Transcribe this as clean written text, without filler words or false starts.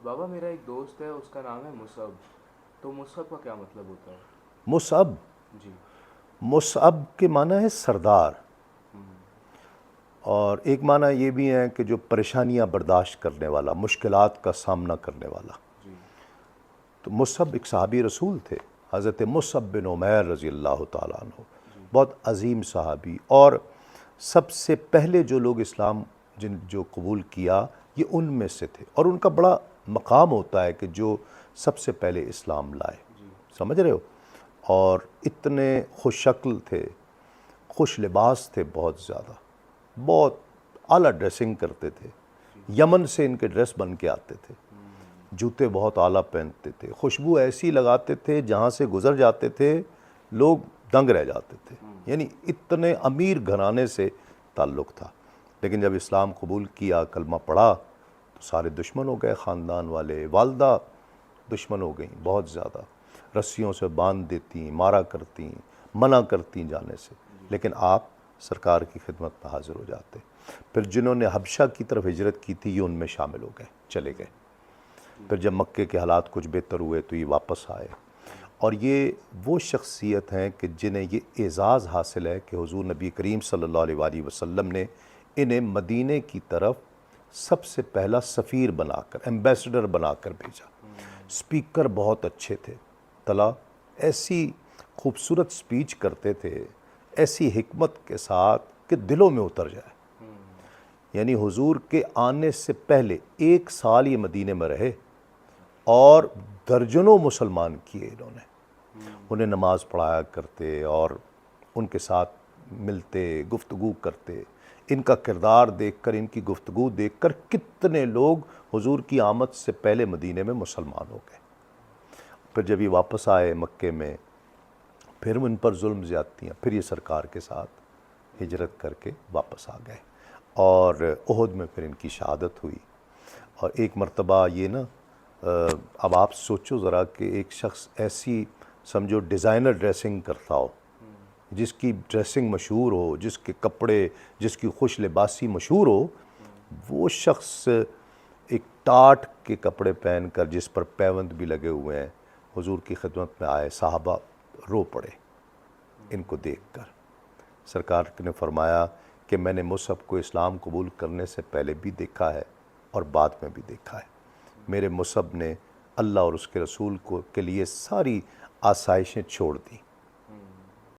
بابا میرا ایک دوست ہے، اس کا نام ہے مصعب، تو مصعب کا کیا مطلب ہوتا ہے؟ مصعب، جی۔ مصعب کے معنی ہے سردار، ہوں۔ اور ایک معنی یہ بھی ہے کہ جو پریشانیاں برداشت کرنے والا، مشکلات کا سامنا کرنے والا۔ جی۔ تو مصعب ایک صحابی رسول تھے، حضرت مصعب بن عمیر رضی اللہ تعالیٰ عنہ، جی۔ بہت عظیم صحابی، اور سب سے پہلے جو لوگ اسلام جو قبول کیا یہ ان میں سے تھے، اور ان کا بڑا مقام ہوتا ہے کہ جو سب سے پہلے اسلام لائے، جی۔ سمجھ رہے ہو؟ اور اتنے خوش شکل تھے، خوش لباس تھے، بہت زیادہ، بہت اعلیٰ ڈریسنگ کرتے تھے، جی۔ یمن سے ان کے ڈریس بن کے آتے تھے، جوتے بہت اعلیٰ پہنتے تھے، خوشبو ایسی لگاتے تھے جہاں سے گزر جاتے تھے لوگ دنگ رہ جاتے تھے، یعنی اتنے امیر گھرانے سے تعلق تھا۔ لیکن جب اسلام قبول کیا، کلمہ پڑھا، تو سارے دشمن ہو گئے، خاندان والے، والدہ دشمن ہو گئیں بہت زیادہ، رسیوں سے باندھ دیتی، مارا کرتی، منع کرتی جانے سے، لیکن آپ سرکار کی خدمت میں حاضر ہو جاتے۔ پھر جنہوں نے حبشہ کی طرف ہجرت کی تھی یہ ان میں شامل ہو گئے، چلے گئے۔ پھر جب مکے کے حالات کچھ بہتر ہوئے تو یہ واپس آئے، اور یہ وہ شخصیت ہیں کہ جنہیں یہ اعزاز حاصل ہے کہ حضور نبی کریم صلی اللہ علیہ وآلہ وسلم نے انہیں مدینے کی طرف سب سے پہلا سفیر بنا کر، ایمبیسڈر بنا کر بھیجا۔ سپیکر بہت اچھے تھے، طلع ایسی خوبصورت سپیچ کرتے تھے، ایسی حکمت کے ساتھ کہ دلوں میں اتر جائے۔ یعنی حضور کے آنے سے پہلے 1 سال یہ مدینے میں رہے اور درجنوں مسلمان کیے انہوں نے، انہیں نماز پڑھایا کرتے اور ان کے ساتھ ملتے، گفتگو کرتے۔ ان کا کردار دیکھ کر، ان کی گفتگو دیکھ کر کتنے لوگ حضور کی آمد سے پہلے مدینے میں مسلمان ہو گئے۔ پھر جب یہ واپس آئے مکے میں، پھر ان پر ظلم زیادتیاں، پھر یہ سرکار کے ساتھ ہجرت کر کے واپس آ گئے، اور احد میں پھر ان کی شہادت ہوئی۔ اور ایک مرتبہ یہ نا، اب آپ سوچو ذرا کہ ایک شخص ایسی سمجھو ڈیزائنر ڈریسنگ کرتا ہو، جس کی ڈریسنگ مشہور ہو، جس کے کپڑے، جس کی خوش لباسی مشہور ہو، وہ شخص ایک ٹاٹ کے کپڑے پہن کر، جس پر پیوند بھی لگے ہوئے ہیں، حضور کی خدمت میں آئے، صحابہ رو پڑے ان کو دیکھ کر۔ سرکار نے فرمایا کہ میں نے مصعب کو اسلام قبول کرنے سے پہلے بھی دیکھا ہے اور بعد میں بھی دیکھا ہے، میرے مصعب نے اللہ اور اس کے رسول کے لیے ساری آسائشیں چھوڑ دیں۔